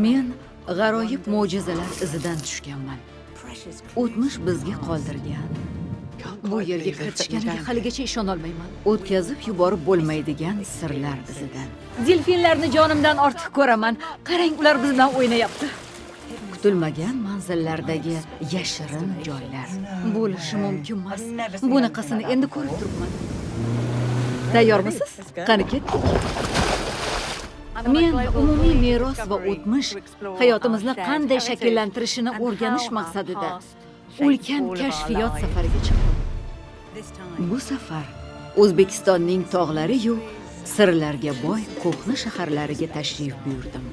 Men g'aroyib mo'jizalar izidan tushganman. O'tmish bizga qoldirgan. Bu yerga kiritishganiga haligacha ishona olmayman. O'tkazib yuborib bo'lmaydigan sirlar izidan. Delfinlarni jonimdan ortiq ko'raman. Qarang, ular biz bilan o'ynayapti. Kutilmagan manzillardagi yashirin joylar. Bo'lishi mumkin emas. Bunaqasini endi ko'rib turibman. Tayyormisiz? Qani ketdik. Men umumiy meros va o'tmish hayotimizni qanday shakllantirishini o'rganish maqsadida ulkan kashfiyot safariga chiqdim. Bu safar O'zbekistonning tog'lari-yu sirlarga boy ko'hna shaharlariga tashrif buyurdim.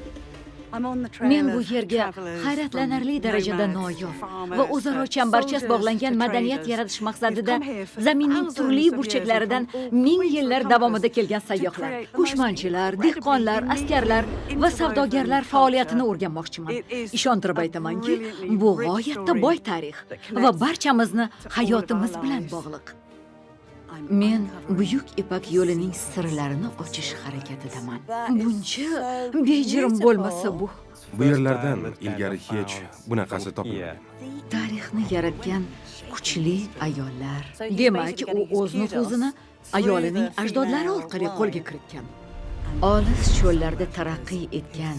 Men bu yerga hayratlanarli darajada noyob va o'zaro chambarchas bog'langan madaniyat yaratish maqsadida zaminning turli burchaklaridan ming yillar davomida kelgan sayyohlar, ko'chmanchilar, dehqonlar, askarlar va savdogarlar faoliyatini o'rganmoqchiman. Ishontirib aytamanki, bu g'oyatda boy tarix va barchamizni hayotimiz bilan bog'liq. Men Buyuk Ipak yo'lining sirlarini ochish harakatidaman. Buncha bejirim bo'lmasa bu. Bu yerlardan ilgari hech bunaqasi topilmagan. Tarixni yaratgan kuchli ayollar. Demak, u o'z nufuzini ayolining ajdodlari orqali qo'lga kiritgan. Olis cho'llarda taraqqiy etgan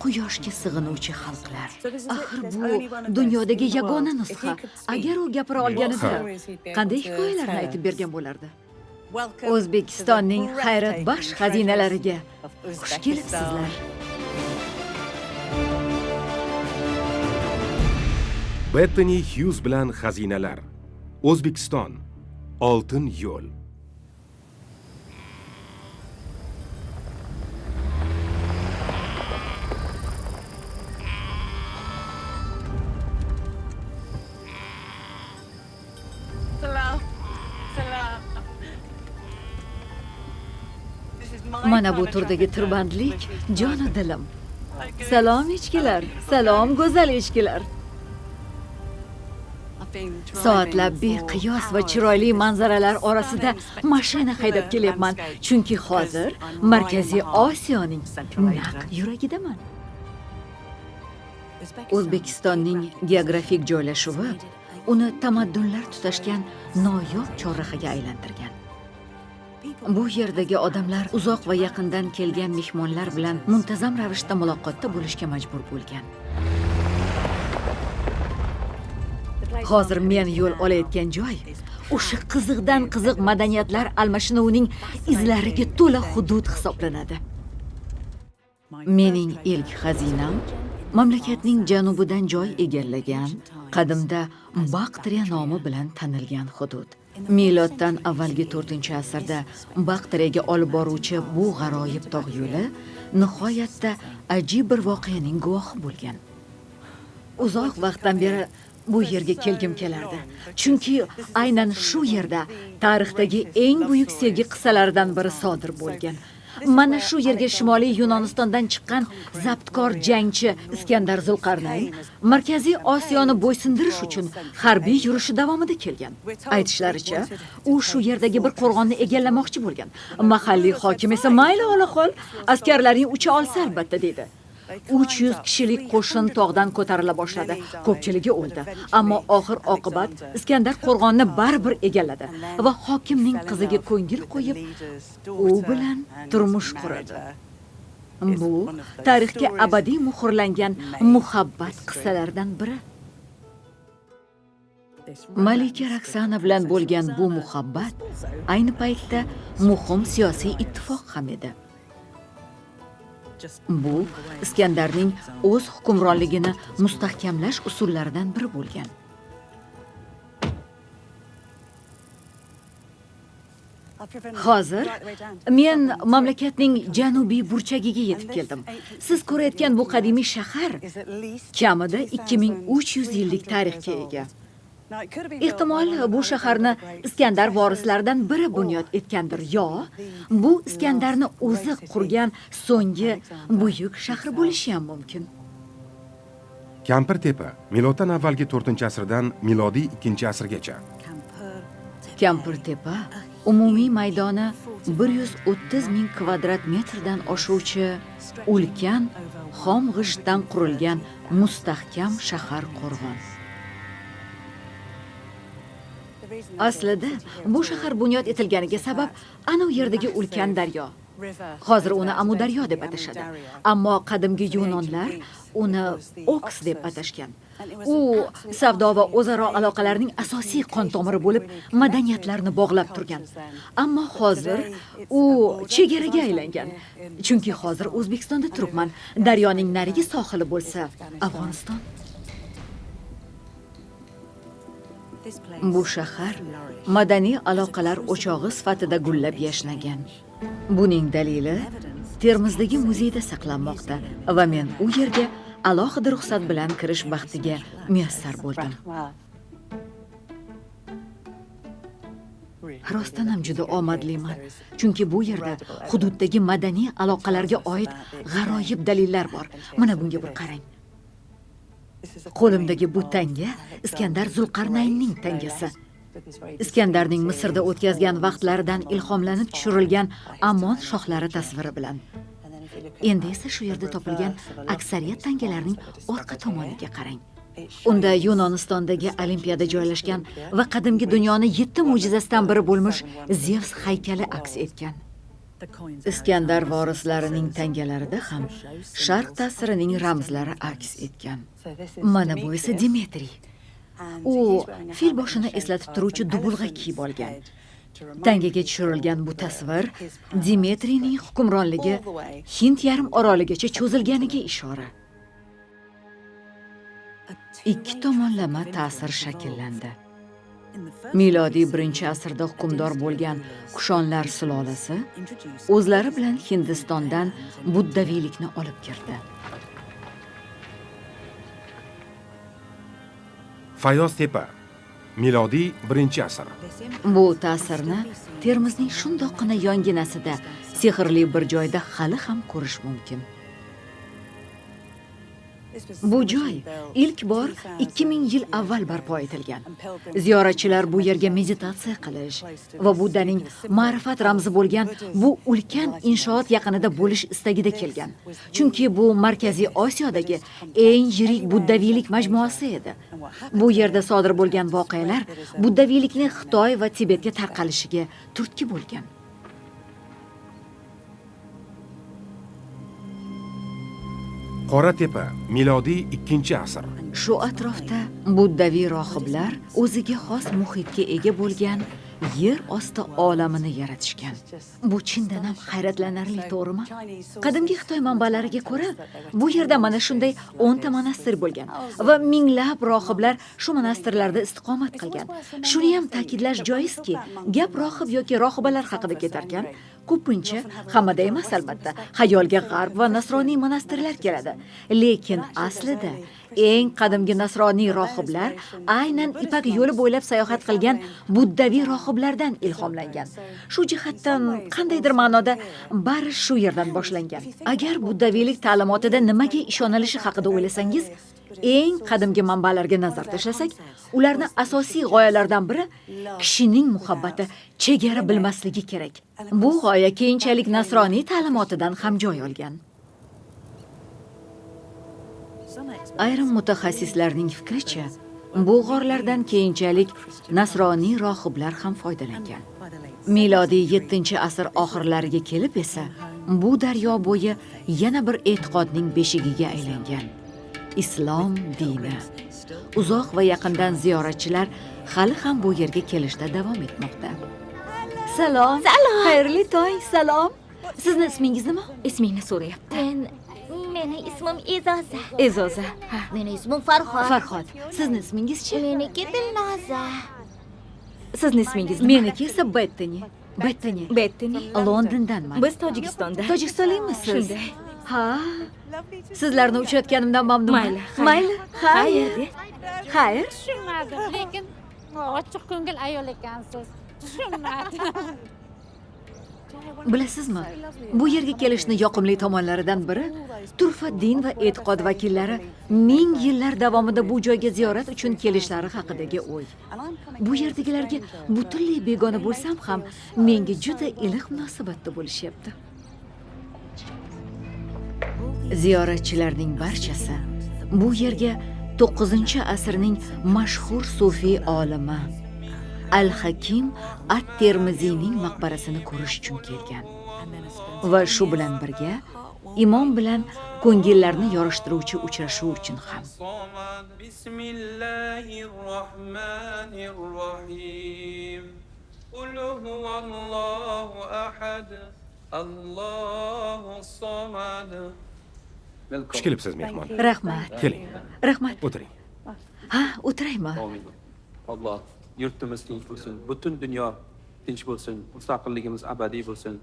quyoshga sig'inuvchi xalqlar. Axir bu dunyodagi yagona nusxa. Agar u gapira olganida qanday hikoyalarni aytib bergan bo'lardi? O'zbekistonning hayratbaxsh xazinalariga xush kelibsizlar. Bettany Hughes bilan xazinalar. O'zbekiston. Oltin yo'l. Mana bu turdagi tirbandlik joni dilim. Salom echkilar, salom go'zal echkilar. Soatlab beqiyos va chiroyli manzaralar orasida mashina haydab kelyapman, chunki hozir Markaziy Osiyoning naq yuragidaman. O'zbekistonning geografik joylashuvi uni tamaddunlar tutashgan noyob chorrahaga aylantirgan. Bu yerdagi odamlar uzoq va yaqindan kelgan mehmonlar bilan muntazam ravishda muloqotda bo'lishga majbur bo'lgan. Hozir men yo'l olayotgan joy o'sha qiziqdan qiziq madaniyatlar almashinuvining izlariga to'la hudud hisoblanadi. Mening ilk xazinam mamlakatning janubidan joy egallagan, qadimda Baktriya nomi bilan tanilgan hudud. Miloddan avvalgi 4-asrda Baktriyaga olib boruvchi bu g'aroyib tog' yo'li nihoyatda ajib bir voqeaning guvohi bo'lgan. Uzoq vaqtdan beri bu yerga kelgim kelardi. Chunki aynan shu yerda tarixdagi eng buyuk sevgi qissalaridan biri sodir bo'lgan. Mana shu yerga Shimoliy Yunonistondan chiqqan zabtkor jangchi Iskandar Zulqarnayn Markaziy Osiyoni bo'ysundirish uchun harbiy yurishi davomida kelgan. Aytishlaricha, u shu yerdagi bir qo'rg'onni egallamoqchi bo'lgan. Mahalliy hokim esa mayli ola qol, askarlaring ucha olsa albatta dedi. 300 kishilik qo'shin tog'dan ko'tarila boshladi. Ko'pchiligi o'ldi, ammo oxir oqibat Iskandar qo'rg'onni baribir egalladi va hokimning qiziga ko'ngil qo'yib, u bilan turmush quradi. Bu tarixga abadiy muhrlangan muhabbat qissalaridan biri. Malika Raksana bilan bo'lgan bu muhabbat ayni paytda muhim siyosiy ittifoq ham edi. Bu Iskandarning o'z hukmronligini mustahkamlash usullaridan biri bo'lgan. Hozir men mamlakatning janubiy burchagiga yetib keldim. Siz ko'rayotgan bu qadimiy shahar kamida 2300 yillik tarixga ega. Ehtimol bu shaharni Iskandar vorislaridan biri bunyod etgandir, yo bu Iskandarni o'zi qurgan so'nggi buyuk shahri bo'lishi ham mumkin. Kampirtepa miloddan avvalgi 4-asrdan milodiy 2-asrgacha. Kampirtepa Umumiy maydoni 130 ming kvadrat metrdan oshuvchi ulkan xom g'ishtdan qurilgan mustahkam shahar qo'rg'on. Aslida bu shahar bunyod etilganiga sabab ana u yerdagi ulkan daryo. Hozir uni Amudaryo deb atashadi, ammo qadimgi Yunonlar uni Oks deb atashgan. U savdo va o'zaro aloqalarning asosiy qon tomiri bo'lib, madaniyatlarni bog'lab turgan. Ammo hozir u chegaraga aylangan. Chunki hozir O'zbekistonda turibman. Daryoning narigi sohili bo'lsa Afg'oniston. Bu shahar madaniy aloqalar o'chog'i sifatida gullab yashnagan. Buning dalili Termizdagi muzeyda saqlanmoqda va men u yerga alohida ruxsat bilan kirish baxtiga muyassar bo'ldim. Rostdan ham juda omadliman, chunki bu yerda hududdagi madaniy aloqalarga oid g'aroyib dalillar bor. Mana bunga bir qarang. Qo'limdagi bu tanga Iskandar Zulqarnaynning tangasi. Iskandarning Misrda o'tkazgan vaqtlaridan ilhomlanib tushirilgan Ammon shohlari tasviri bilan. Endi esa shu yerda topilgan aksariyat tangalarning orqa tomoniga qarang. Unda Yunonistondagi Olimpiyada joylashgan va qadimgi dunyoni 7 mo'jizasidan biri bo'lmish Zevs haykali aks etgan. Iskandar vorislarining tangalarida ham sharq ta'sirining ramzlari aks etgan. Mana bu esa Dimetriy. U fil boshini eslatib turuvchi dubulg'a kiyib olgan. Tangaga tushirilgan bu tasvir Dimetriyning hukmronligi Hind yarim oroligacha cho'zilganiga ishora. Ikki tomonlama ta'sir shakllandi. Milodiy 1-asrda hukmdor bo'lgan Kushonlar sulolasi o'zlari bilan Hindistondan buddaviylikni olib kirdi. Fayoz tepa, milodiy 1-asr. Bu ta'sirni Termizning shundoqqina yonginasida, sehrli bir joyda hali ham ko'rish mumkin. Bu joy ilk bor 2000 yil avval barpo etilgan. Ziyoratchilar bu yerga meditatsiya qilish va Buddaning ma'rifat ramzi bo'lgan bu ulkan inshoot yaqinida bo'lish istagida kelgan. Chunki bu Markaziy Osiyodagi eng yirik buddaviylik majmuasi edi. Bu yerda sodir bo'lgan voqealar buddaviylikning Xitoy va Tibetga tarqalishiga turtki bo'lgan. Qora tepa, milodiy 2-asr. Shu atrofda buddaviy rohiblar o'ziga xos muhitga ega bo'lgan yer osti olamini yaratishgan. Bu chindan ham hayratlanarli, to'g'rimi? Qadimgi Xitoy manbalariga ko'ra, bu yerda mana shunday 10 ta monastir bo'lgan va minglab rohiblar shu monastirlarda istiqomat qilgan. Shuni ham ta'kidlash joizki, gap rohib yoki rohibalar haqida ketarkan, ko'pincha hammada emas albatta, xayolga g'arb va nasroniy monastirlar keladi. Lekin aslida eng qadimgi nasroniy rohiblar aynan Ipak yo'li bo'ylab sayohat qilgan buddaviy rohiblardan ilhomlangan. Shu jihatdan qandaydir ma'noda bari shu yerdan boshlangan. Agar buddaviylik ta'limotida nimaga ishonilishi haqida o'ylasangiz, eng qadimgi manbalarga nazar tashlasak, ularning asosiy g'oyalaridan biri kishining muhabbati chegara bilmasligi kerak. Bu g'oya keyinchalik nasroniy ta'limotidan ham joy olgan. Ayrim mutaxassislarning fikricha, bu g'orlardan keyinchalik nasroniy rohiblar ham foydalangan. Milodiy 7-asr oxirlariga kelib esa, bu daryo bo'yi yana bir e'tiqodning beshigiga aylangan. Islom dini. Uzoq va yaqindan ziyoratchilar hali ham bu yerga kelishda davom etmoqda. Salom. Salom. Xayrli tong. Salom. Sizni ismingiz nima? Ismingni so'rayapti. Meni ismim Ezoza. Ezoza. Ha. Meni ismim Farhod. Farhod. Sizni ismingiz-chi? Meniki Dilnoza. Sizni ismingiz nima? Meniki esa Bettini. Bettini. Bettini. Londondanman. Biz Tojikistonda. Tojikistonlikmisiz? Shunday. Ha. Sizlarni uchratganimdan mamnunman. Mayli. Mayli. Xayr. Xayr. Tushunmadim, lekin ochiq ko'ngil ayol ekansiz. Tushunmadim. Bilasizmi, bu yerga kelishni yoqimli tomonlaridan biri turfa din va e'tiqod vakillari 1000 yillar davomida bu joyga ziyorat uchun kelishlari haqidagi o'y. Bu yerdagilarga butunlay begona bo'lsam ham, menga juda iliq munosabatda bo'lishyapti. Ziyoratchilarning barchasi bu yerga 9-asrning mashhur sufiy olimi Al-Hakim at-Termiziyning maqbarasini ko'rish uchun kelgan. Va shu bilan birga imom bilan ko'ngillarni yorishtiruvchi uchrashuv uchun ham. Bismillahirrohmanirrohim. Qul huvallohu ahad. Allohus samad. Xush kelibsiz, mehmon. Rahmat. Keling, Rahmat. o'tiring. Ha, o'tirayman. Amin. Alloh yurtimiz tinch bo'lsin, butun dunyo tinch bo'lsin, mustaqilligimiz abadiy bo'lsin.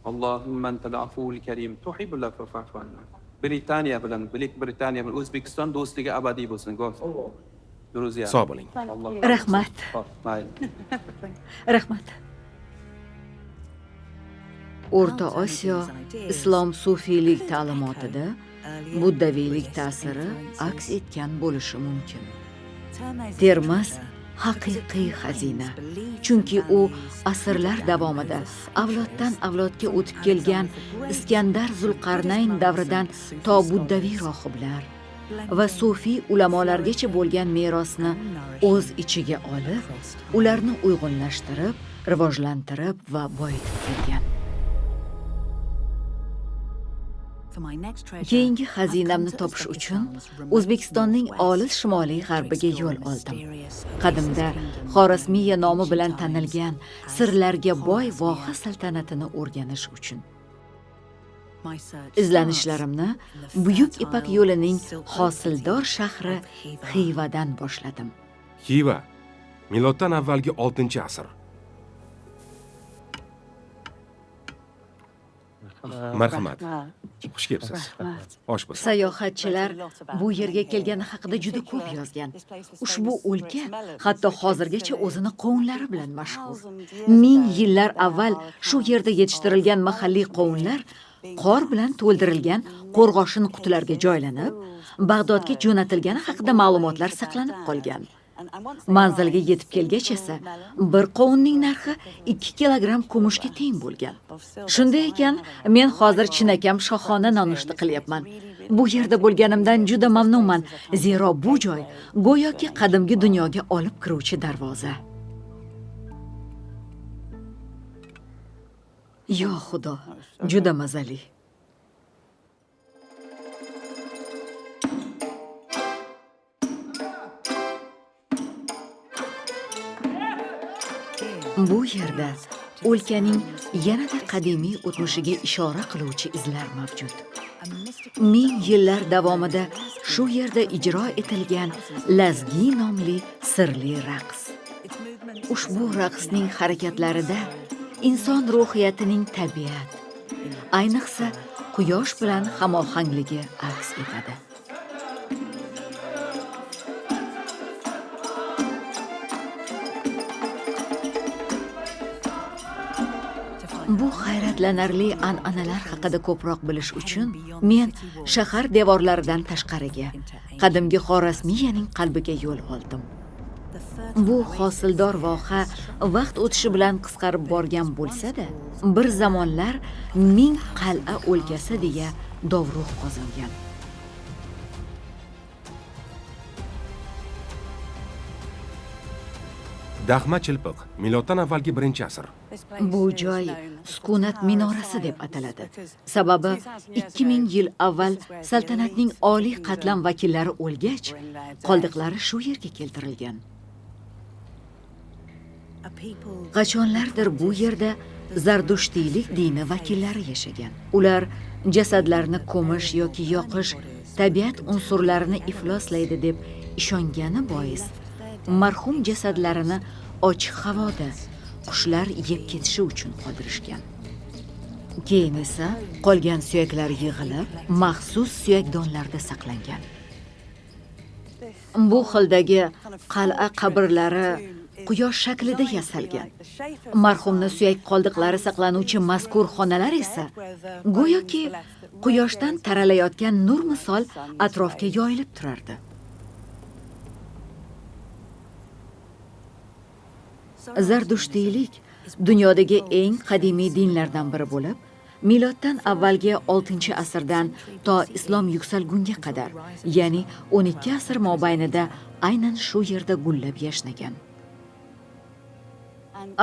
Allohumma antal aful karim, tuhibbul afwa fa'fu anna. Britaniya bilan O'zbekiston do'stligi abadiy bo'lsin. Gruziya. Sog' bo'ling. Rahmat. Mayli. Rahmat. O'rta Osiyo islom sufiylik ta'limotida buddaviylik ta'siri aks etgan bo'lishi mumkin. Termiz haqiqiy xazina, chunki u asrlar davomida avloddan avlodga o'tib kelgan Iskandar Zulqarnayn davridan to buddaviy rohiblar va sufiy ulamolargacha bo'lgan merosni o'z ichiga olib, ularni uyg'unlashtirib, rivojlantirib va boyitib kelgan. Keyingi xazinamni topish uchun O'zbekistonning olis shimoliy g'arbiga yo'l oldim. Qadimda Xorazmiya nomi bilan tanilgan sirlarga boy voha saltanatini o'rganish uchun. Izlanishlarimni Buyuk Ipak yo'lining hosildor shahri Xivadan boshladim. Xiva, miloddan avvalgi 6-asr. Marhamat. Xush kelibsiz. Osh bo'lsin. Sayohatchilar bu yerga kelgani haqida juda ko'p yozgan. Ushbu o'lka hatto hozirgacha o'zini qovunlari bilan mashhur. 1000 yillar avval shu yerda yetishtirilgan mahalliy qovunlar qor bilan to'ldirilgan qo'rg'oshin qutilarga joylanib, Bag'dodga jo'natilgani haqida ma'lumotlar saqlanib qolgan. Manzilga yetib kelgach esa bir qovunning narxi 2 kilogramm kumushga teng bo'lgan. Shunday ekan, men hozir chinakam shohona nonushta qilyapman. Bu yerda bo'lganimdan juda mamnunman, zero bu joy go'yoki qadimgi dunyoga olib kiruvchi darvoza. Yo xudo, juda mazali. Bu yerda o'lkaning yanada qadimiy o'tmishiga ishora qiluvchi izlar mavjud. 1000 yillar davomida shu yerda ijro etilgan lazgi nomli sirli raqs. Ushbu raqsning harakatlarida inson ruhiyatining tabiat, ayniqsa quyosh bilan hamohangligi aks etadi. Bu hayratlanarli an'analar haqida ko'proq bilish uchun men shahar devorlaridan tashqariga, qadimgi Xorazmiyaning qalbiga yo'l oldim. Bu hosildor voha vaqt o'tishi bilan qisqarib borgan bo'lsa-da, bir zamonlar 1000 qal'a o'lkasi deya dovruq qozongan. Daxma chilpiq, miloddan avvalgi 1-asr. Bu joy Sukunat minorasi deb ataladi. Sababi 2000 yil avval saltanatning oliy qatlam vakillari o'lgach, qoldiqlari shu yerga keltirilgan. Qachonlardir bu yerda Zardushtiylik dini vakillari yashagan. Ular jasadlarni ko'mish yoki yoqish tabiat unsurlarini ifloslaydi deb ishongani bois marhum jasadlarini ochiq havoda qushlar yeb ketishi uchun qoldirishgan. Keyin esa qolgan suyaklar yig'ilib, maxsus suyakdonlarda saqlangan. Bu xildagi qal'a qabrlari quyosh shaklida yasalgan. Marhumning suyak qoldiqlari saqlanuvchi mazkur xonalar esa go'yoki quyoshdan taralayotgan nur misol atrofga yoyilib turardi. Zardushtiylik dunyodagi eng qadimiy dinlardan biri bo'lib, miloddan avvalgi 6-asrdan to islom yuksalgunga qadar, ya'ni 12 asr mobaynida aynan shu yerda gullab yashnagan.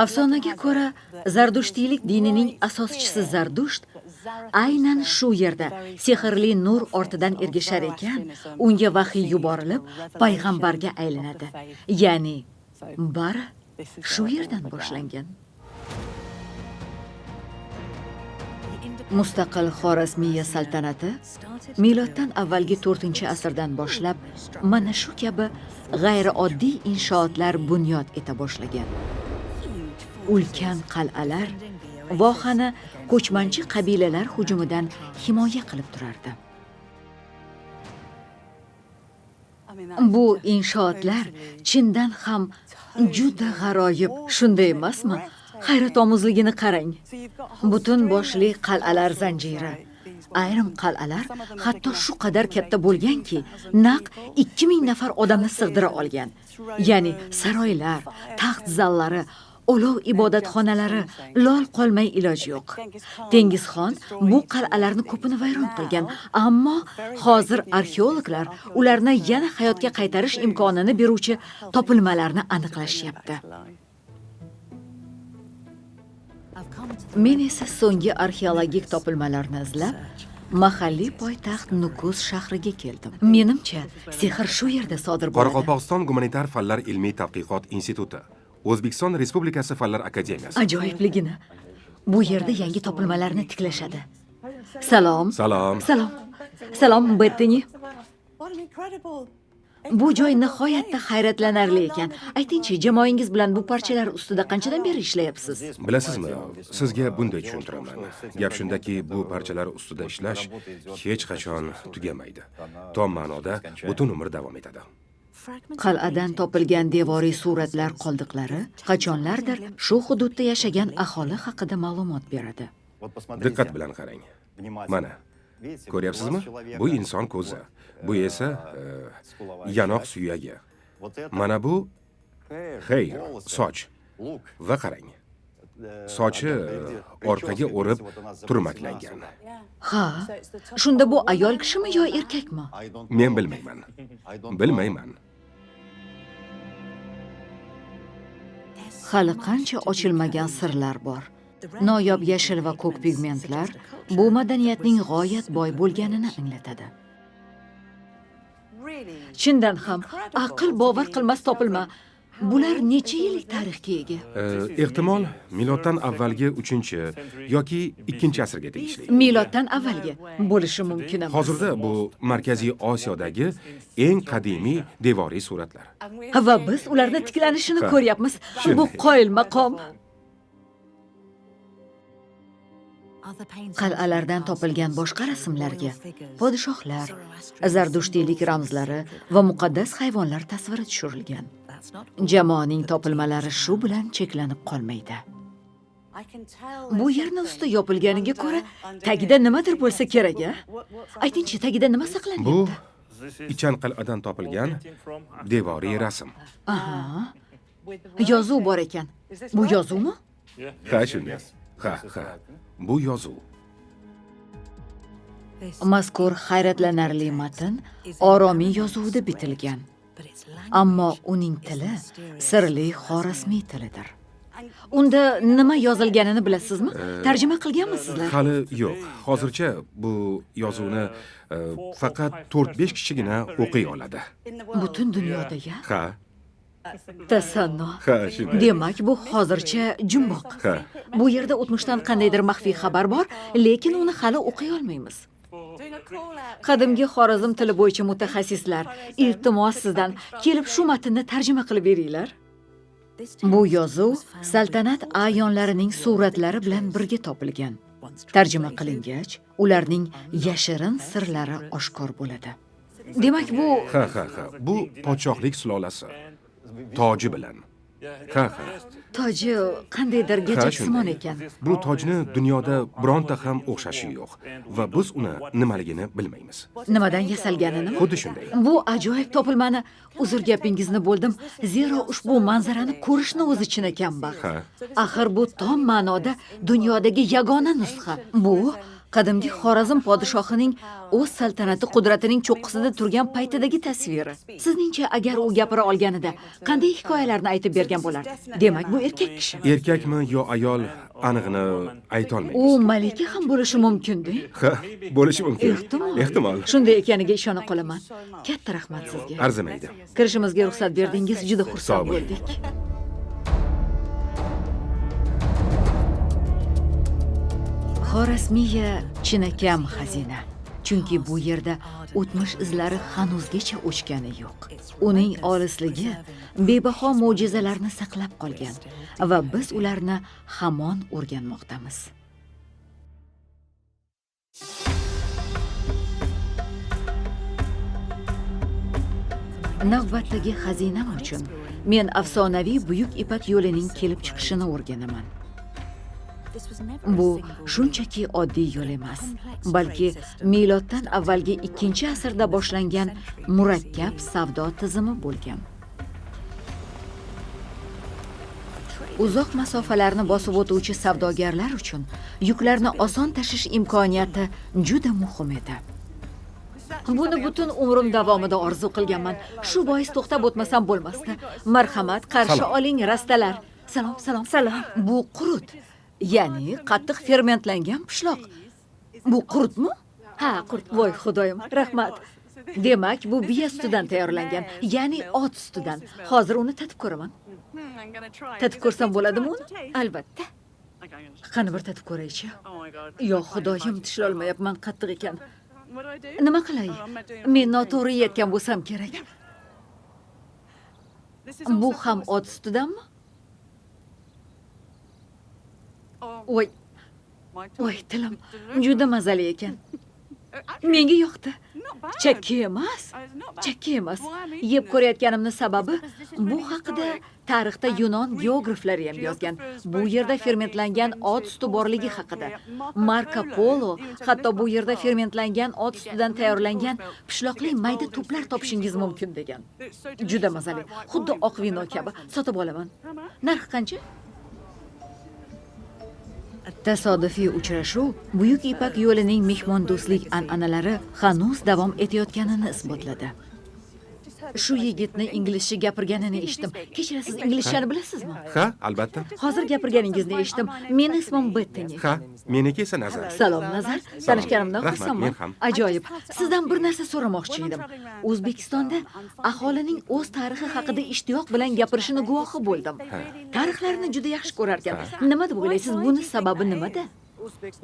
Afsonaga ko'ra, Zardushtiylik dinining asoschisi Zardusht aynan shu yerda sehrli nur ortidan ergashar ekan, unga vahiy yuborilib, payg'ambarga aylanadi. Ya'ni bari shu yerdan boshlangan. Mustaqil Xorazmiya saltanati miloddan avvalgi 4-asrdan boshlab mana shu kabi g'ayrioddiy inshootlar bunyod eta boshlagan. Ulkan qal'alar vohani ko'chmanchi qabilalar hujumidan himoya qilib turardi. Bu inshootlar chindan ham juda g'aroyib, shunday emasmi? Hayratomuzligini qarang. Butun boshli qal'alar zanjiri. Ayrim qal'alar hatto shu qadar katta bo'lganki, naq 2000 nafar odamni sig'dira olgan. Ya'ni saroylar, taxt zallari, olov ibodatxonalari lol qolmay iloj yo'q. Tengizxon bu qal'alarni ko'pini vayron qilgan, ammo hozir arxeologlar ularni yana hayotga qaytarish imkonini beruvchi topilmalarni aniqlashyapti. Men esa so'nggi arxeologik topilmalarni izlab, mahalliy poytaxt Nukus shahriga keldim. Menimcha, sehr shu yerda sodir bo'ladi. Qoraqalpog'iston gumanitar fanlar ilmiy tadqiqot instituti, O'zbekiston Respublikasi Fanlar akademiyasi. Ajoyibligini. Bu yerda yangi topilmalarni tiklashadi. Salom. Salom. Salom. Salom, Bettini. Bu joy nihoyatda hayratlanarli ekan. Aytingchi, jamoangiz bilan bu parchalar ustida qanchadan beri ishlayapsiz? Bilasizmi, sizga bunday tushuntiraman. Gap shundaki, bu parchalar ustida ishlash hech qachon tugamaydi. Tom ma'noda butun umr davom etadi. Qal'adan topilgan devoriy suratlar qoldiqlari qachonlardir shu hududda yashagan aholi haqida ma'lumot beradi. Diqqat bilan qarang. Mana, ko'ryapsizmi? Bu inson ko'zi. Bu esa yanoq suyagi. Mana bu soch. Va qarang. Sochi orqaga o'rib turmaklangan. Ha, shunda bu ayol kishimi yo erkakmi? Men bilmayman. Bilmayman. Hali qancha ochilmagan sirlar bor. Noyob yashil va ko'k pigmentlar bu madaniyatning g'oyat boy bo'lganini anglatadi. Chindan ham aql bovar qilmas topilma. Bular necha yillik tarixga ega? Ehtimol miloddan avvalgi 3 yoki 2-asrga tegishli. Miloddan avvalgi bo'lishi mumkin emas. Hozirda bu Markaziy Osiyodagi eng qadimiy devoriy suratlar. Va biz ularni tiklanishini ko'ryapmiz. Bu qoyil maqom. Qal'alardan topilgan boshqa rasmlarga podshohlar, zardushtiylik ramzlari va muqaddas hayvonlar tasviri tushirilgan. Jamoaning topilmalari shu bilan cheklanib qolmaydi. Bu yerni usti yopilganiga ko'ra, tagida nimadir bo'lsa kerak-a? Aytingchi, tagida nima saqlanyapti? Bu Ichan qal'adan topilgan devoriy rasm. Aha. Yozuv bor ekan. Bu yozuvmi? Ha, shunday. Ha. Bu yozuv. Mazkur hayratlanarli matn oromiy yozuvida bitilgan. Ammo uning tili sirli xorazmiy tilidir. Unda nima yozilganini bilasizmi? Tarjima qilganmisizlar? Hali yo'q. Hozircha bu yozuvni faqat 4-5 kishigina o'qiy oladi. Butun dunyoda-ya? Ha. Tasanno. Ha, shunday. Demak, bu hozircha jumboq. Ha. Bu yerda o'tmishdan qandaydir maxfiy xabar bor, lekin uni hali o'qiy olmaymiz. Qadimgi Xorazm tili bo'yicha mutaxassislar, iltimos sizdan kelib shu matnni tarjima qilib beringlar. Bu yozuv saltanat a'yonlarining suratlari bilan birga topilgan. Tarjima qilingach, ularning yashirin sirlari oshkor bo'ladi. Demak, bu Ha. Bu podshohlik sulolasi. Toji bilan. Ha. Toji qandaydir Ha, gajaksimon shunday. ekan. Bu tojni dunyoda bironta ham o'xshashi yo'q va biz uni nimaligini bilmaymiz. Nimadan yasalganini? Xuddi shunday. Bu ajoyib topilmani, uzr gapingizni bo'ldim, zero ushbu manzarani ko'rishni o'zi chinakam baxt. Ha. Axir bu tom ma'noda dunyodagi yagona nusxa. Bu qadimgi Xorazm podshohining o'z saltanati qudratining cho'qqisida turgan paytidagi tasviri. Sizningcha, agar u gapira olganida qanday hikoyalarni aytib bergan bo'lardi? Demak, bu erkak kishi. Erkakmi yo ayol aniqni ayta olmaymiz. U malika ham bo'lishi mumkin-da. Ha, bo'lishi mumkin. Ehtimol. Ehtimol. Shunday ekaniga ishona qolaman. Katta rahmat sizga. Arzimaydi. Kirishimizga ruxsat berdingiz, juda Sog' xursand bo'ling. bo'ldik. Xorazmiya chinakam xazina. Chunki bu yerda o'tmish izlari hanuzgacha o'chgani yo'q. Uning olisligi bebaho mo'jizalarni saqlab qolgan va biz ularni hamon o'rganmoqdamiz. Navbatdagi xazinam uchun men afsonaviy Buyuk Ipak yo'lining kelib chiqishini o'rganaman. Bu shunchaki oddiy yo'l emas, balki miloddan avvalgi 2-asrda boshlangan murakkab savdo tizimi bo'lgan. Uzoq masofalarni bosib o'tuvchi savdogarlar uchun yuklarni oson tashish imkoniyati juda muhim edi. Buni butun umrim davomida orzu qilganman. Shu bois to'xtab o'tmasam bo'lmasdi. Marhamat, qarshi Salom. oling rastalar. Salom, salom, salom. Bu qurut. Ya'ni qattiq fermentlangan pishloq. Bu qurutmi? Ha, qurt. Voy xudoyim, rahmat. Demak, bu biya sutidan tayyorlangan, ya'ni ot sutidan. Hozir uni tatib ko'raman. Tatib ko'rsam bo'ladimi uni? Albatta. Qani bir tatib ko'raychi. Yo xudoyim, tishlolmayapman, qattiq ekan. Nima qilay? Men noto'g'ri yetgan bo'lsam kerak. Bu ham ot sutidanmi? Voy, voy tilim, juda mazali ekan. Menga yoqdi. Chakki emas. Chakki emas. Yeb ko'rayotganimning sababi bu haqida tarixda Yunon geograflari ham yozgan. Bu yerda fermentlangan ot suti borligi haqida. Marco Polo hatto bu yerda fermentlangan ot sutidan tayyorlangan pishloqli mayda to'plar topishingiz mumkin degan. Juda mazali. Xuddi oq vino kabi. Sotib olaman. Narxi qancha? Tasodifiy uchrashuv Buyuk Ipak yo'lining mehmondo'stlik an'analari hanuz davom etayotganini isbotladi. Shu yigitni inglizcha gapirganini eshitdim. Kechirasiz, inglizchani bilasizmi? Ha, albatta. Hozir gapirganingizni eshitdim. Meni ismim Bettini. Ha, meniki esa Nazar. Salom Nazar, tanishganimdan Rahmat, xursandman. men ham. Ajoyib. Sizdan bir narsa so'ramoqchi edim. O'zbekistonda aholining o'z tarixi haqida ishtiyoq bilan gapirishini guvohi bo'ldim. Tarixlarni juda yaxshi ko'rar ekan. Nima deb o'ylaysiz? Buni sababi nimada?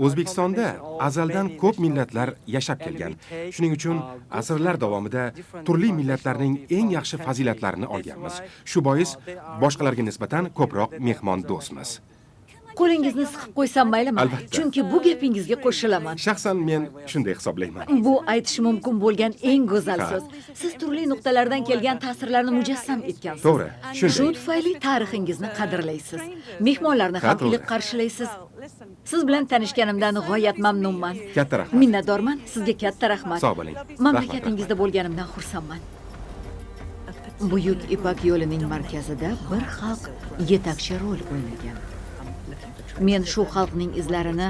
O'zbekistonda azaldan ko'p millatlar yashab kelgan. Shuning uchun asrlar davomida turli millatlarning eng yaxshi fazilatlarini olganmiz. Shu bois boshqalarga nisbatan ko'proq mehmon do'stmiz. Qo'lingizni siqib qo'ysam maylimi? Albatta. Chunki bu gapingizga qo'shilaman. Shaxsan men shunday hisoblayman. Bu aytish mumkin bo'lgan eng go'zal Ha. so'z. Siz turli nuqtalardan kelgan ta'sirlarni mujassam etgansiz. To'g'ri, Shu shunday. tufayli tarixingizni qadrlaysiz. Mehmonlarni Ha, ham to'g'ri. iliq qarshilaysiz. Siz bilan tanishganimdan g'oyat mamnunman. Katta rahmat. Minnatdorman. Sizga katta rahmat. Sog' bo'ling. Mamlakatingizda bo'lganimdan xursandman. Buyuk Ipak yo'lining markazida bir xalq yetakchi rol o'ynagan. Men shu xalqning izlarini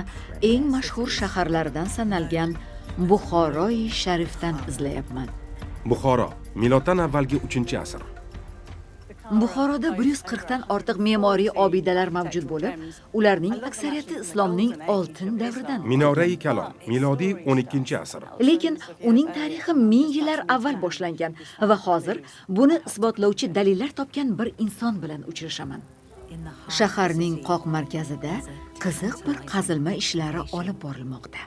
eng mashhur shaharlaridan sanalgan Buxoroi Sharifdan izlayapman. Buxoro, miloddan avvalgi 3-asr. Buxoroda 140 dan ortiq me'moriy obidalar mavjud bo'lib, ularning aksariyati islomning oltin davridan. Minorai Kalon, milodiy 12-asr. Lekin uning tarixi 1000 yillar avval boshlangan va hozir buni isbotlovchi dalillar topgan bir inson bilan uchrashaman. Shaharning qoq markazida qiziq bir qazilma ishlari olib borilmoqda.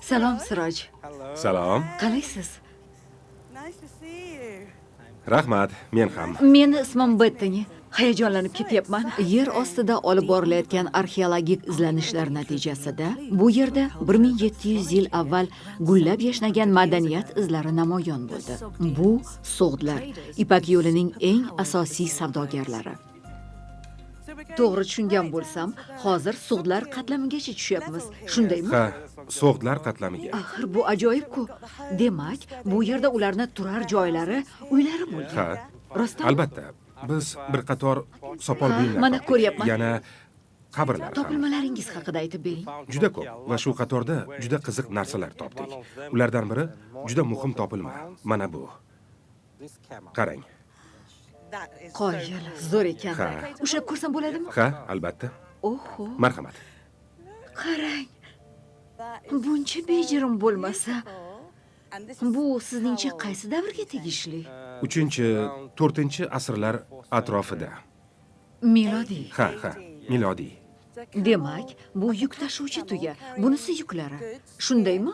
Salom Siroj. Salom. Qalaysiz? Rahmat, men ham. Meni ismim Bettini. Hayajonlanib ketyapman. Yer ostida olib borilayotgan arxeologik izlanishlar natijasida bu yerda 1700 yil avval gullab yashnagan madaniyat izlari namoyon bo'ldi. Bu So'g'dlar, Ipak yo'lining eng asosiy savdogarlari. To'g'ri tushungan bo'lsam, hozir sug'dlar qatlamigacha tushyapmiz. Shundaymi? Ha, so'g'dlar qatlamiga. Axir bu ajoyib-ku. Demak, bu yerda ularni turar joylari, uylari bo'lgan. Ha, Rostmi? albatta. Biz bir qator sopol Ha, buyumlar mana topdik. ko'ryapman. Yana qabrlar ham. Topilmalaringiz haqida aytib bering. Juda ko'p va shu qatorda juda qiziq narsalar topdik. Ulardan biri juda muhim topilma. Mana bu. Qarang. Qoyil, zo'r ekan. Ha. Ushlab ko'rsam bo'ladimi? Ha, albatta. Oho, Marhamat. qarang. Buncha bejirim bo'lmasa, bu sizningcha qaysi davrga tegishli? 3-4 asrlar atrofida. Milodiy. Ha, milodiy. Demak, bu yuk tashuvchi tuya. Bunisi yuklari. Shundaymi?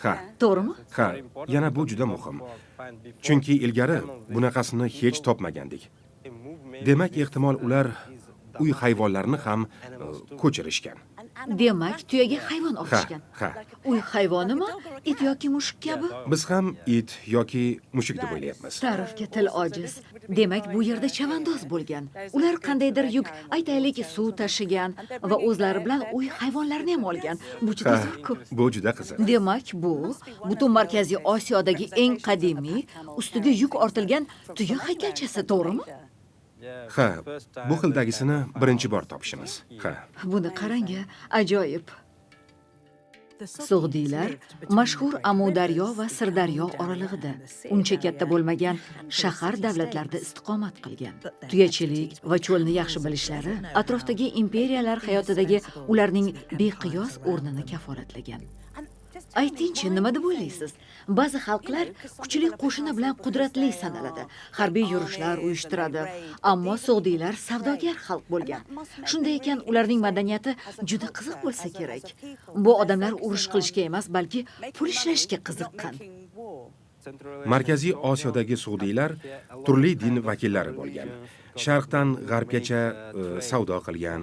Ha, To'g'rimi? ha, yana bu juda muhim. Chunki ilgari bunaqasini hech topmagandik. Demak, ehtimol ular uy hayvonlarini ham ko'chirishgan. Demak, tuyaga hayvon Ha, olishgan. ha. Uy hayvonimi? It yoki mushuk kabi? Biz ham it yoki mushuk deb o'ylayapmiz. Ta'rifga til ojiz. Demak, bu yerda chavandoz bo'lgan. Ular qandaydir yuk, aytaylik, suv tashigan va o'zlari bilan uy hayvonlarini ham olgan. Bu juda Ha, zo'r-ku. bu juda qiziq. Demak, bu butun Markaziy Osiyodagi eng qadimiy, ustiga yuk ortilgan tuya haykalchasi, to'g'rimi? Ha, bu xildagisini birinchi bor topishimiz. Ha. Buni qarang, ajoyib. Sug'diylar mashhur Amudaryo va Sirdaryo oralig'ida uncha katta bo'lmagan shahar davlatlarda istiqomat qilgan. Tuyachilik va cho'lni yaxshi bilishlari atrofdagi imperiyalar hayotidagi ularning beqiyos o'rnini kafolatlagan. Aytingchi, nima deb o'ylaysiz? Ba'zi xalqlar kuchli qo'shini bilan qudratli sanaladi, harbiy yurishlar uyushtiradi, ammo sug'diylar savdogar xalq bo'lgan. Shunday ekan, ularning madaniyati juda qiziq bo'lsa kerak. Bu odamlar urush qilishga emas, balki pul ishlashga qiziqqan. Markaziy Osiyodagi sug'diylar turli din vakillari bo'lgan. Sharqdan g'arbgacha savdo qilgan,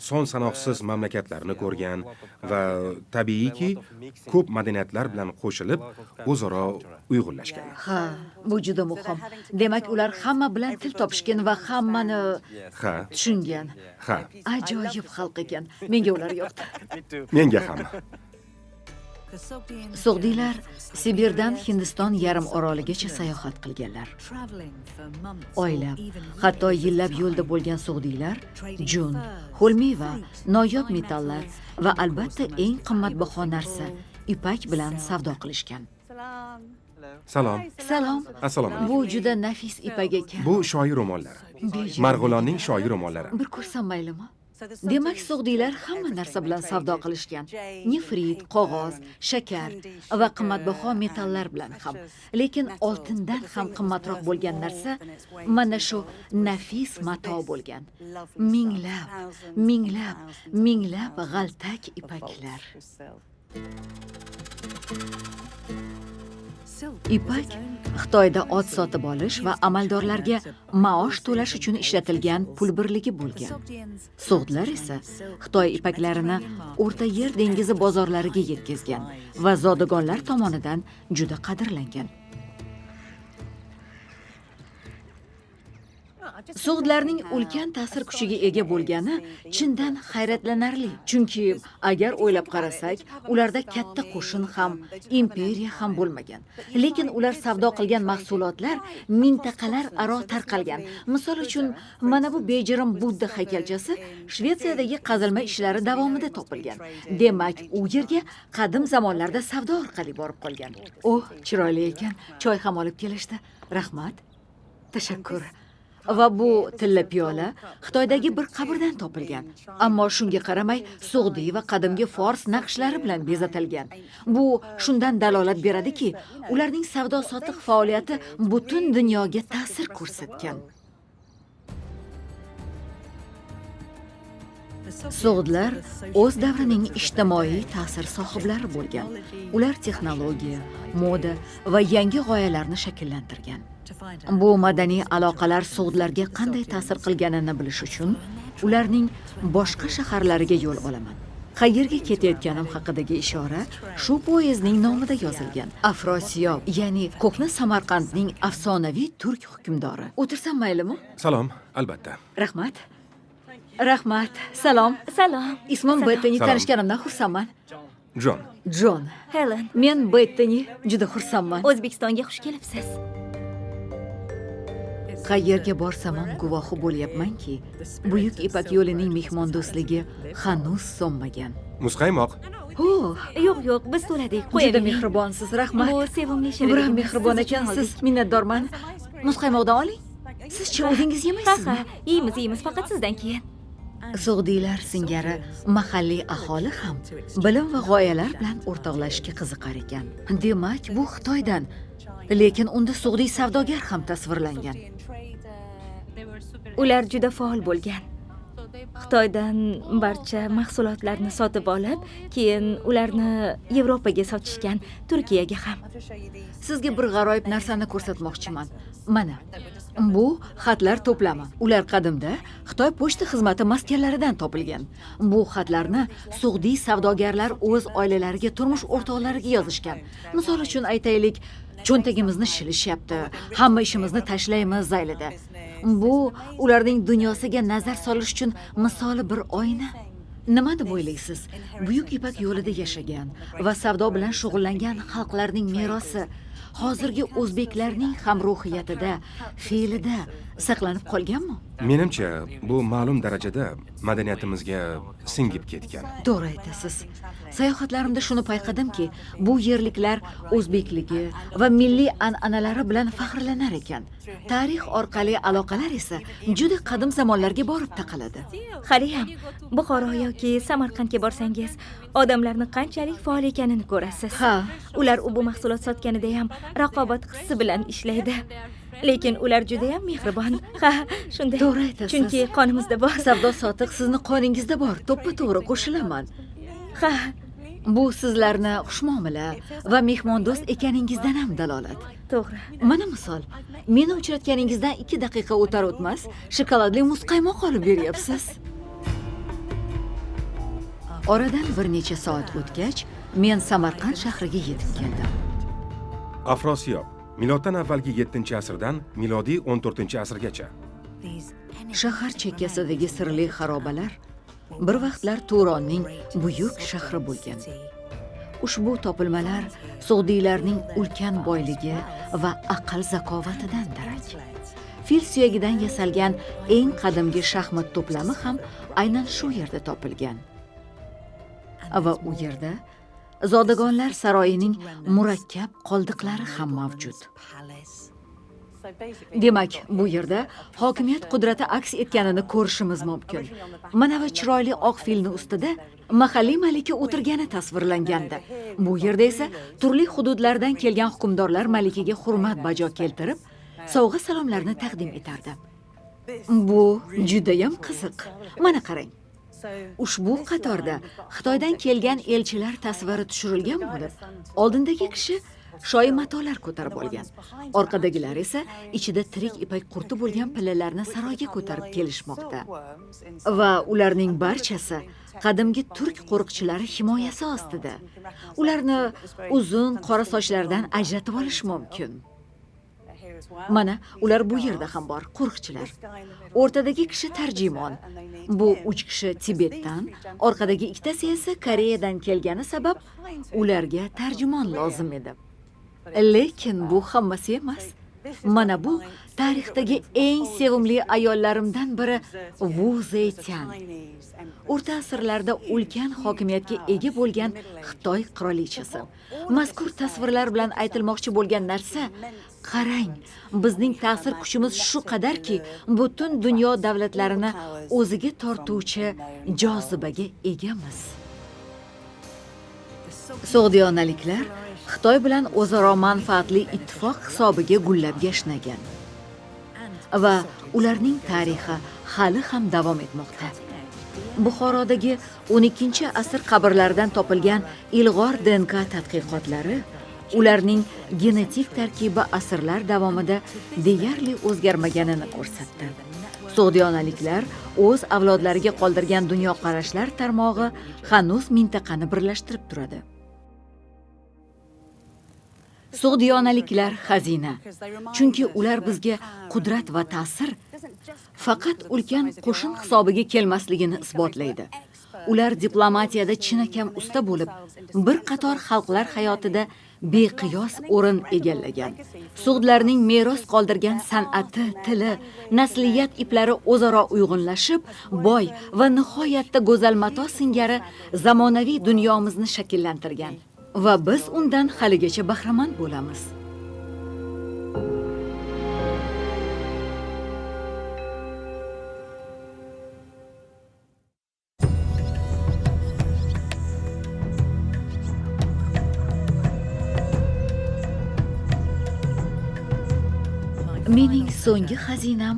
son sanoqsiz mamlakatlarni ko'rgan va tabiiyki ko'p madaniyatlar bilan qo'shilib o'zaro uyg'unlashgan. Ha, bu juda muhim. Demak, ular hamma bilan til topishgan va hammani Ha, tushungan. ha, Ajoyib xalq ekan. Menga ular yoqdi. menga ham. Sug'diylar Sibirdan Hindiston yarim oroligacha sayohat qilganlar. Oylab, hatto yillab yo'lda bo'lgan sug'diylar jun, ho'l meva, noyob metallar va albatta eng qimmatbaho narsa ipak bilan savdo qilishgan. Salom. Salom. Assalomu alaykum. Bu juda nafis ipak ekan. Bu shoir ro'monlar. Bejirim. Marg'ilonning shoir ro'monlari. Bir ko'rsam maylimi? Demak, sug'diylar hamma narsa bilan savdo qilishgan. Nefrit, qog'oz, shakar va qimmatbaho metallar bilan ham. Lekin oltindan ham qimmatroq bo'lgan narsa mana shu nafis mato bo'lgan. Minglab g'altak ipaklar. Ipak Xitoyda ot sotib olish va amaldorlarga maosh to'lash uchun ishlatilgan pul birligi bo'lgan. Sug'dlar esa Xitoy ipaklarini O'rta Yer dengizi bozorlariga yetkazgan va zodagonlar tomonidan juda qadrlangan. Sug'dlarning ulkan ta'sir kuchiga ega bo'lgani chindan hayratlanarli. Chunki agar o'ylab qarasak, ularda katta qo'shin ham, imperiya ham bo'lmagan. Lekin ular savdo qilgan mahsulotlar mintaqalar aro tarqalgan. Misol uchun, mana bu bejirim Budda haykalchasi Shvetsiyadagi qazilma ishlari davomida topilgan. Demak, u yerga qadim zamonlarda savdo orqali borib qolgan. Oh, chiroyli ekan. Choy ham olib kelishdi. Rahmat. Tashakkur. Va bu tilla piyola Xitoydagi bir qabrdan topilgan. Ammo shunga qaramay, sug'diy va qadimgi fors naqshlari bilan bezatilgan. Bu shundan dalolat beradiki, ularning savdo-sotiq faoliyati butun dunyoga ta'sir ko'rsatgan. Sug'dlar o'z davrining ijtimoiy ta'sir sohiblari bo'lgan. Ular texnologiya, moda va yangi g'oyalarni shakllantirgan. Bu madaniy aloqalar sug'dlarga qanday ta'sir qilganini bilish uchun ularning boshqa shaharlariga yo'l olaman. Qayerga ketayotganim haqidagi ishora shu poyezdning nomida yozilgan. Afrosiyob, ya'ni ko'hna Samarqandning afsonaviy turk hukmdori. O'tirsam maylimi? Salom, albatta. Rahmat. Rahmat. Salom. Salom. Ismim Bettini, Salom. tanishganimdan xursandman. Jon, Jon. Helen. Men Bettini, juda xursandman. O'zbekistonga xush kelibsiz. Qayerga borsam ham guvohi bo'lyapmanki, Buyuk Ipak yo'lining mehmondo'stligi hanuz so'nmagan. muzqaymoq. Yo'q, biz to'ladik. Juda Qo'yavering. mehribonsiz, rahmat. Bu sevimli Biram shirinligimiz. mehribon Siz uchun ekansiz, oldik. minnatdorman. Muzqaymoqdan oling. Sizchi o'zingiz Ha, yemaysizmi? yeymiz, faqat sizdan keyin. Sug'diylar singari mahalliy aholi ham bilim va g'oyalar bilan o'rtoqlashishga qiziqar ekan. Demak, bu Xitoydan. Lekin unda sug'diy savdogar ham tasvirlangan. Ular juda faol bo'lgan. Xitoydan barcha mahsulotlarni sotib olib, keyin ularni Yevropaga sotishgan, Turkiyaga ham. Sizga bir g'aroyib narsani ko'rsatmoqchiman. Mana, bu xatlar to'plami. Ular qadimda Xitoy pochta xizmati maskanlaridan topilgan. Bu xatlarni sug'diy savdogarlar o'z oilalariga, turmush o'rtoqlariga yozishgan. Misol uchun aytaylik, cho'ntagimizni shilishyapti, hamma ishimizni tashlaymiz zaylida. Bu ularning dunyosiga nazar solish uchun misoli bir oyna. Nima deb o'ylaysiz? Buyuk Ipak yo'lida yashagan va savdo bilan shug'ullangan xalqlarning merosi hozirgi o'zbeklarning ham ruhiyatida, fe'lida saqlanib qolganmi? Menimcha, bu ma'lum darajada madaniyatimizga singib ketgan. To'g'ri aytasiz. Sayohatlarimda shuni payqadimki, bu yerliklar o'zbekligi va milliy an'analari bilan faxrlanar ekan. Tarix orqali aloqalar esa juda qadim zamonlarga borib taqaladi. Hali ham Buxoro yoki Samarqandga borsangiz, odamlarni qanchalik faol ekanini ko'rasiz. Ha. Ular bu mahsulot sotganida ham raqobat hissi bilan ishlaydi. Lekin ular juda ham mehribon. Ha, shunday. To'g'ri aytasiz. Chunki qonimizda bor. Savdo sotiq sizni qoningizda bor. To'ppa-to'g'ri qo'shilaman. Ha, Bu sizlarni xushmuomala va mehmondo'st ekaningizdan ham dalolat. to'g'ri. Mana misol, meni uchratganingizdan 2 daqiqa o'tar o'tmas shokoladli muzqaymoq olib beryapsiz. Oradan bir necha soat o'tgach, men Samarqand shahriga yetib keldim. Afrosiyob, miloddan avvalgi 7-asrdan milodiy 14-asrgacha. Shahar chekkasidagi sirli xarobalar bir vaqtlar Turonning buyuk shahri bo'lgan. Ushbu topilmalar sug'diylarning ulkan boyligi va aql zakovatidan darak. Fil suyagidan yasalgan eng qadimgi shaxmat to'plami ham aynan shu yerda topilgan. Va u yerda zodagonlar saroyining murakkab qoldiqlari ham mavjud. Demak, bu yerda hokimiyat qudrati aks etganini ko'rishimiz mumkin. Mana va chiroyli oq filni ustida mahalliy malika o'tirgani tasvirlangandi. Bu yerda esa turli hududlardan kelgan hukmdorlar malikaga hurmat bajo keltirib, sovg'a salomlarni taqdim etardi. Bu juda ham qiziq. Mana qarang. Ushbu qatorda Xitoydan kelgan elchilar tasviri tushirilgan bo'lib, oldindagi kishi shoyi matolar ko'tarib olgan. Orqadagilar esa ichida tirik ipak qurti bo'lgan pillalarni saroyga ko'tarib kelishmoqda. Va ularning barchasi qadimgi turk qo'riqchilari himoyasi ostida. Ularni uzun qora sochlardan ajratib olish mumkin. Mana ular bu yerda ham bor, qo'riqchilar. O'rtadagi kishi tarjimon. Bu 3 kishi Tibetdan, orqadagi ikkitasi esa Koreyadan kelgani sabab ularga tarjimon lozim edi. Lekin bu hammasi emas. Mana bu tarixdagi eng sevimli ayollarimdan biri Wu Zetian. O'rta asrlarda ulkan hokimiyatga ega bo'lgan Xitoy qirolichasi. Mazkur tasvirlar bilan aytilmoqchi bo'lgan narsa, qarang, bizning ta'sir kuchimiz shu qadarki, butun dunyo davlatlarini o'ziga tortuvchi jozibaga egamiz. Sug'diyonaliklar Xitoy bilan o'zaro manfaatli ittifoq hisobiga gullab-yashnagan va ularning tarixi hali ham davom etmoqda. Buxorodagi 12-asr qabrlaridan topilgan ilg'or DNK tadqiqotlari ularning genetik tarkibi asrlar davomida deyarli o'zgarmaganini ko'rsatdi. Sug'diyonaliklar o'z avlodlariga qoldirgan dunyoqarashlar tarmog'i hanuz mintaqani birlashtirib turadi. Sug'diyonaliklar xazina. Chunki ular bizga qudrat va ta'sir faqat ulkan qo'shin hisobiga kelmasligini isbotlaydi. Ular diplomatiyada chinakam usta bo'lib, bir qator xalqlar hayotida beqiyos o'rin egallagan. Sug'dlarning meros qoldirgan san'ati, tili, nasliyat iplari o'zaro uyg'unlashib, boy va nihoyatda go'zal mato singari zamonaviy dunyomizni shakllantirgan va biz undan haligacha bahramand bo'lamiz. Mening so'nggi xazinam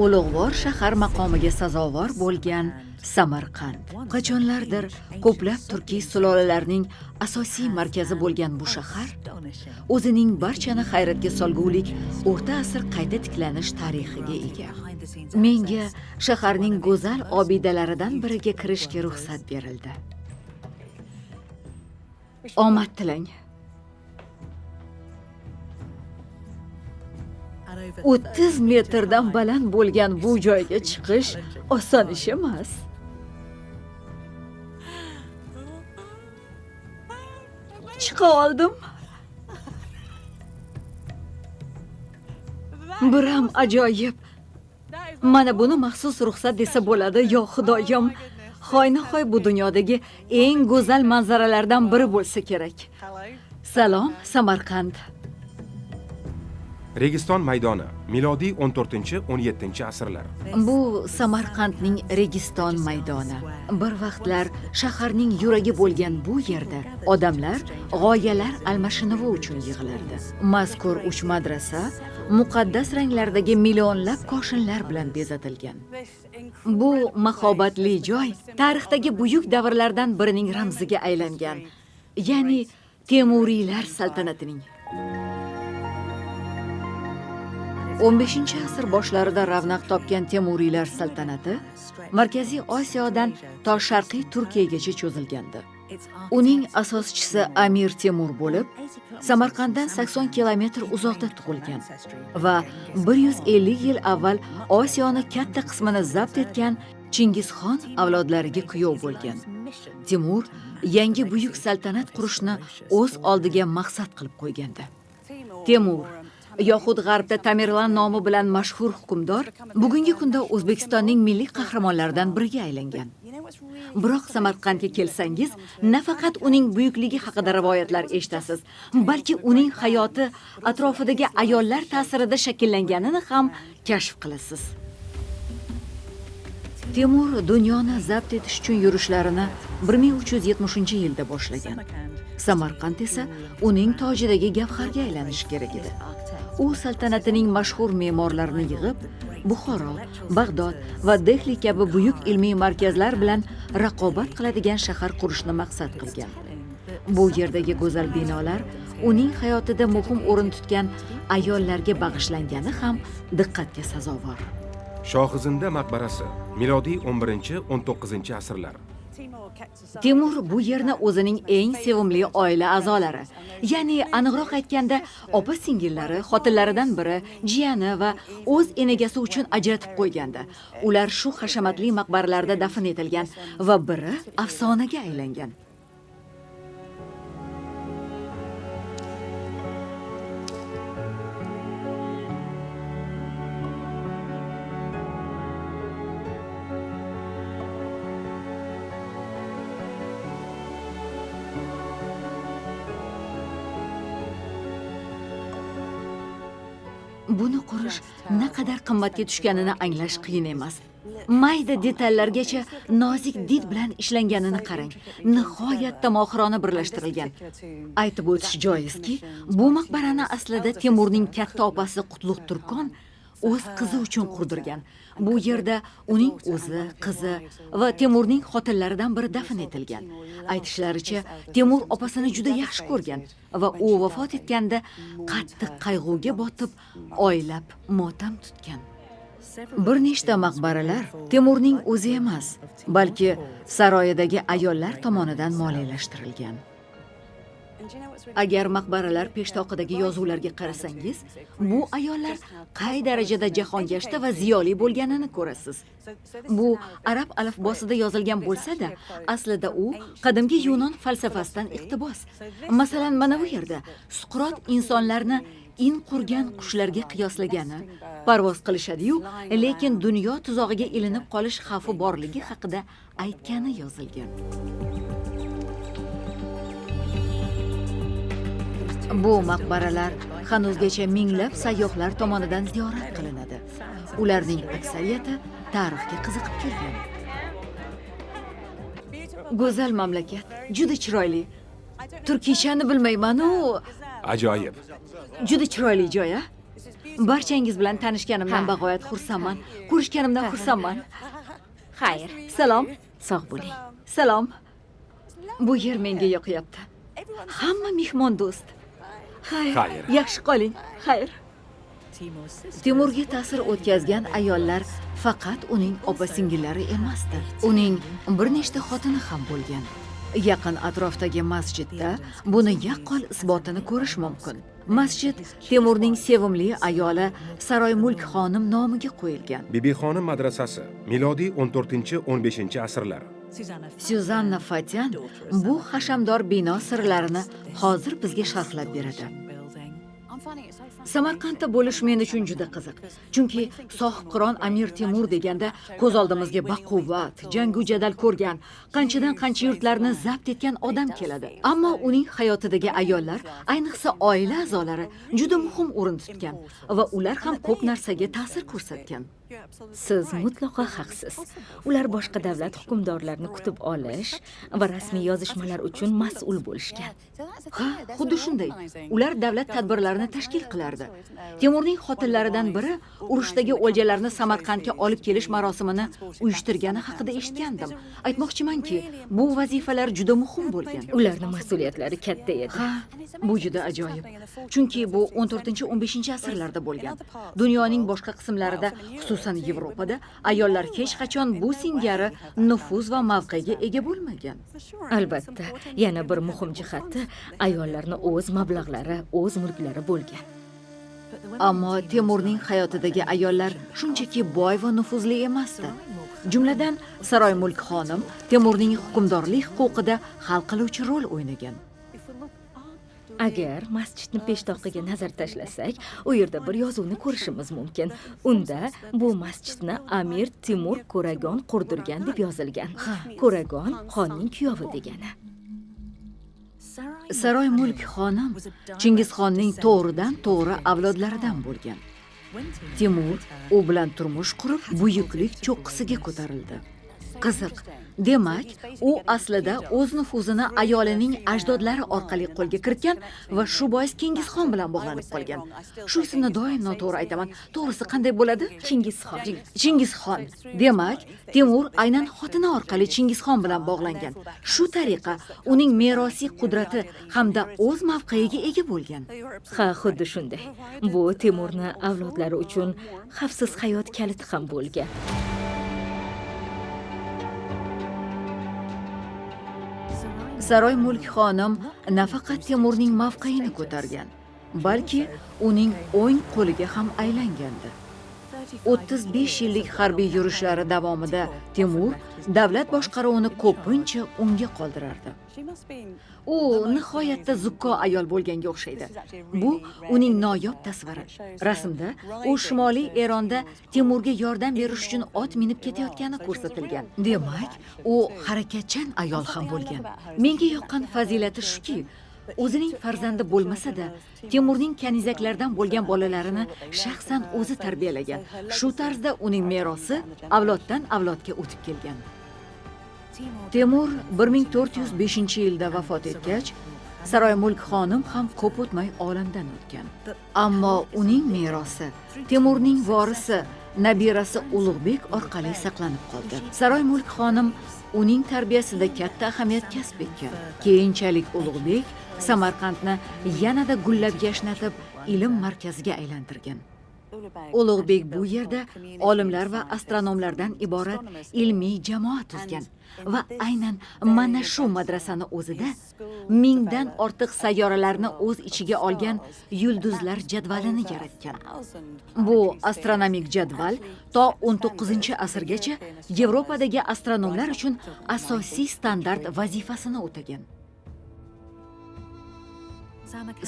ulug'vor shahar maqomiga sazovor bo'lgan Samarqand. Qachonlardir ko'plab turkiy sulolalarining asosiy markazi bo'lgan bu shahar o'zining barchani hayratga solgulik o'rta asr qayta tiklanish tarixiga ega. Menga shaharning go'zal obidalaridan biriga kirishga ruxsat berildi. Omad tilang. 30 metrdan baland bo'lgan bu joyga chiqish oson ish emas. Chiqa oldim. Biram ajoyib. Mana buni maxsus ruxsat desa bo'ladi, yo xudoyim. Hoynahoy bu dunyodagi eng go'zal manzaralardan biri bo'lsa kerak. Salom, Samarqand. Registon maydoni, milodiy 14-17 asrlar. Bu Samarqandning Registon maydoni. Bir vaqtlar shaharning yuragi bo'lgan bu yerda odamlar g'oyalar almashinuvi uchun yig'ilardi. Mazkur 3 madrasa muqaddas ranglardagi millionlab koshinlar bilan bezatilgan. Bu mahobatli joy tarixdagi buyuk davrlardan birining ramziga aylangan, ya'ni Temuriylar saltanatining. 15-asr boshlarida ravnaq topgan Temuriylar saltanati Markaziy Osiyodan to Sharqiy Turkiyagacha cho'zilgandi. Uning asoschisi Amir Temur bo'lib, Samarqanddan 80 kilometr uzoqda tug'ilgan va 150 yil avval Osiyoni katta qismini zabt etgan Chingizxon avlodlariga kuyov bo'lgan. Temur yangi buyuk saltanat qurishni o'z oldiga maqsad qilib qo'ygandi. Temur yoxud G'arbda Tamerlan nomi bilan mashhur hukmdor bugungi kunda O'zbekistonning milliy qahramonlaridan biriga aylangan. Biroq Samarqandga kelsangiz, nafaqat uning buyukligi haqida rivoyatlar eshitasiz, balki uning hayoti atrofidagi ayollar ta'sirida shakllanganini ham kashf qilasiz. Temur dunyoni zabt etish uchun yurishlarini 1370-yilda boshlagan. Samarqand esa uning tojidagi gavharga aylanishi kerak edi. U saltanatining mashhur me'morlarini yig'ib, Buxoro, Bag'dod va Dehli kabi buyuk ilmiy markazlar bilan raqobat qiladigan shahar qurishni maqsad qilgan. Bu yerdagi go'zal binolar uning hayotida muhim o'rin tutgan ayollarga bag'ishlangani ham diqqatga sazovor. Shohizinda maqbarasi, milodiy 11-19 asrlar. Temur bu yerni o'zining eng sevimli oila a'zolari, ya'ni aniqroq aytganda opa-singillari, xotinlaridan biri, jiyani va o'z enagasi uchun ajratib qo'ygandi. Ular shu hashamatli maqbaralarda dafn etilgan va biri afsonaga aylangan. Buni qurish naqadar qimmatga tushganini anglash qiyin emas. Mayda detallargacha nozik did bilan ishlanganini qarang. Nihoyatda mohirona birlashtirilgan. Aytib o'tish joizki, bu maqbarani aslida Temurning katta opasi Qutlug' Turkon o'z qizi uchun qurdirgan. Bu yerda uning o'zi, qizi va Temurning xotinlaridan biri dafn etilgan. Aytishlaricha, Temur opasini juda yaxshi ko'rgan va u vafot etganda qattiq qayg'uga botib, oylab motam tutgan. Bir nechta maqbaralar Temurning o'zi emas, balki saroyidagi ayollar tomonidan moliyalashtirilgan. Agar maqbaralar peshtoqidagi yozuvlarga qarasangiz, bu ayollar qay darajada jahongashta va ziyoli bo'lganini ko'rasiz. Bu arab alifbosida yozilgan bo'lsa-da, aslida u qadimgi Yunon falsafasidan iqtibos. Masalan, mana bu yerda Suqrot insonlarni in qurgan qushlarga qiyoslagani, parvoz qilishadi-yu, lekin dunyo tuzog'iga ilinib qolish xavfi borligi haqida aytgani yozilgan. Bu maqbaralar hanuzgacha minglab sayyohlar tomonidan ziyorat qilinadi. Ularning aksariyati tarixga qiziqib kelgan. Go'zal mamlakat, juda chiroyli. Turkiychani bilmayman-u, Ajoyib. juda chiroyli joy-a? Barchangiz bilan tanishganimdan bag'oyat xursandman. Ko'rishganimdan xursandman. Xayr. Salom. Sog' bo'ling. Salom. Bu yer menga yoqyapti. Hamma mehmon do'st. Xayr. Yaxshi qoling. Xayr. Timurga ta'sir o'tkazgan ayollar faqat uning opa-singillari emasdi. Uning bir nechta xotini ham bo'lgan. Yaqin atrofdagi masjidda buni yaqqol isbotini ko'rish mumkin. Masjid Temurning sevimli ayoli Saroy Mulk xonim nomiga qo'yilgan. Bibixonim madrasasi milodiy 14-15-asrlar. Syuzanna Fatyan bu hashamdor bino sirlarini hozir bizga sharhlab beradi. Samarqandda bo'lish men uchun juda qiziq. Chunki sohibqiron Amir Temur deganda ko'z oldimizga baquvvat, jangu jadal ko'rgan, qanchadan qancha yurtlarni zabt etgan odam keladi. Ammo uning hayotidagi ayollar, ayniqsa oila a'zolari juda muhim o'rin tutgan va ular ham ko'p narsaga ta'sir ko'rsatgan. Siz mutlaqo haqsiz. Ular boshqa davlat hukmdorlarini kutib olish va rasmiy yozishmalar uchun mas'ul bo'lishgan. Ha, xuddi shunday. Ular davlat tadbirlarini tashkil qilardi. Temurning xotinlaridan biri urushdagi o'ljalarni Samarqandga olib kelish marosimini uyushtirgani haqida eshitgandim. Aytmoqchimanki, bu vazifalar juda muhim bo'lgan. Ularning mas'uliyatlari katta edi. Ha, bu juda ajoyib. Chunki bu 14-15-asrlarda bo'lgan. Dunyoning boshqa qismlarida, xususan Yevropada, ayollar hech qachon bu singari nufuz va mavqega ega bo'lmagan. Albatta, yana bir muhim jihati ayollarning o'z mablag'lari, o'z mulklari bo'lgan. Ammo Temurning hayotidagi ayollar shunchaki boy va nufuzli emasdi. Jumladan, Saroy Mulk xonim Temurning hukmdorlik huquqida hal qiluvchi rol o'ynagan. Agar masjidni peshtoqiga nazar tashlasak, u yerda bir yozuvni ko'rishimiz mumkin. Unda bu masjidni Amir Timur Ko'ragon qurdirgan deb yozilgan. Ko'ragon xonning kuyovi degani. Saroy Mulk xonim Chingizxonning to'g'ridan to'g'ri avlodlaridan bo'lgan. Timur u bilan turmush qurib, buyuklik cho'qqisiga ko'tarildi. Qiziq. Demak, u aslida o'z nufuzini ayolining ajdodlari orqali qo'lga kiritgan va shu bois Chingizxon bilan bog'lanib qolgan. Shusini doim noto'g'ri aytaman. To'g'risi qanday bo'ladi? Chingizxon. Chingizxon. Demak, Temur aynan xotini orqali Chingizxon bilan bog'langan. Shu tariqa uning merosiy qudrati hamda o'z mavqeiga ega bo'lgan. Ha, xuddi shunday. Bu Temurning avlodlari uchun xavfsiz hayot kaliti ham bo'lgan. Saroy Mulk xonim nafaqat Temurning mavqeini ko'targan, balki uning o'ng qo'liga ham aylangandi. 35 yillik harbiy yurishlari davomida Temur davlat boshqaruvini ko'pincha unga qoldirardi. U nihoyatda zukko ayol bo'lganga o'xshaydi. Bu uning noyob tasviri. Rasmda u Shimoliy Eronda Temurga yordam berish uchun ot minib ketayotgani ko'rsatilgan. Demak, u harakatchan ayol ham bo'lgan. Menga yoqqan fazilati shuki, o'zining farzandi bo'lmasa-da, Temurning kanizaklardan bo'lgan bolalarini shaxsan o'zi tarbiyalagan. Shu tarzda uning merosi avloddan avlodga o'tib kelgan. Temur 1405-yilda vafot etgach, Saroy Mulk xonim ham ko'p o'tmay olamdan o'tgan. Ammo uning merosi Temurning vorisi, nabirasi Ulug'bek orqali saqlanib qoldi. Saroy Mulk xonim uning tarbiyasida katta ahamiyat kasb etgan. Keyinchalik Ulug'bek Samarqandni yanada gullab yashnatib, ilm markaziga aylantirgan. ulug'bek bu yerda olimlar va astronomlardan iborat ilmiy jamoa tuzgan va aynan mana shu madrasani o'zida mingdan ortiq sayyoralarni o'z ichiga olgan yulduzlar jadvalini yaratgan. Bu astronomik jadval to 19-asrgacha Yevropadagi astronomlar uchun asosiy standart vazifasini o'tagan.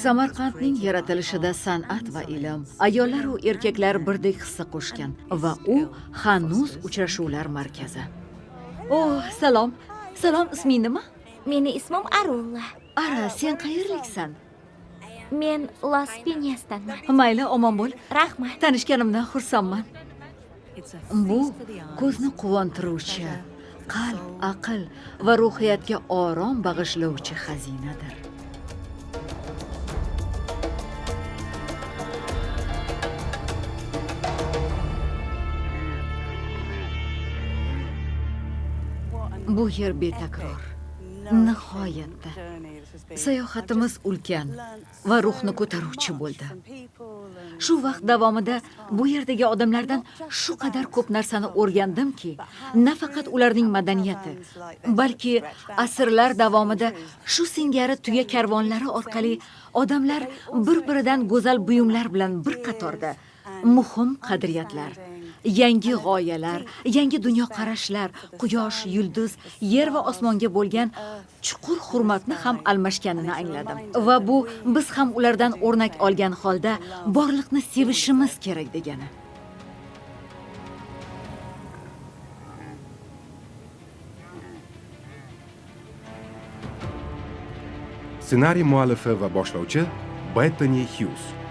Samarqandning yaratilishida san'at va ilm, ayollar va erkaklar birdek hissa qo'shgan va u hanuz uchrashuvlar markazi. Oh, salom. Salom, isming nima? Meni ismim Arulla. Ara, sen qayerliksan? Men Las Piñasdanman. Mayli, omon bo'l. Rahmat. Tanishganimdan xursandman. Bu ko'zni quvontiruvchi, qalb, aql va ruhiyatga orom bag'ishlovchi xazinadir. Bu yer betakror, nihoyatda. Sayohatimiz ulkan va ruhni ko'taruvchi bo'ldi. Shu vaqt davomida bu yerdagi odamlardan shu qadar ko'p narsani o'rgandimki, nafaqat ularning madaniyati, balki asrlar davomida shu singari tuya karvonlari orqali odamlar bir-biridan go'zal buyumlar bilan bir qatorda muhim qadriyatlar, yangi g'oyalar, yangi dunyoqarashlar, quyosh, yulduz, yer va osmonga bo'lgan chuqur hurmatni ham almashganini angladim. Va bu biz ham ulardan o'rnak olgan holda borliqni sevishimiz kerak degani. Ssenariy muallifi va boshlovchi Bettany Hughes.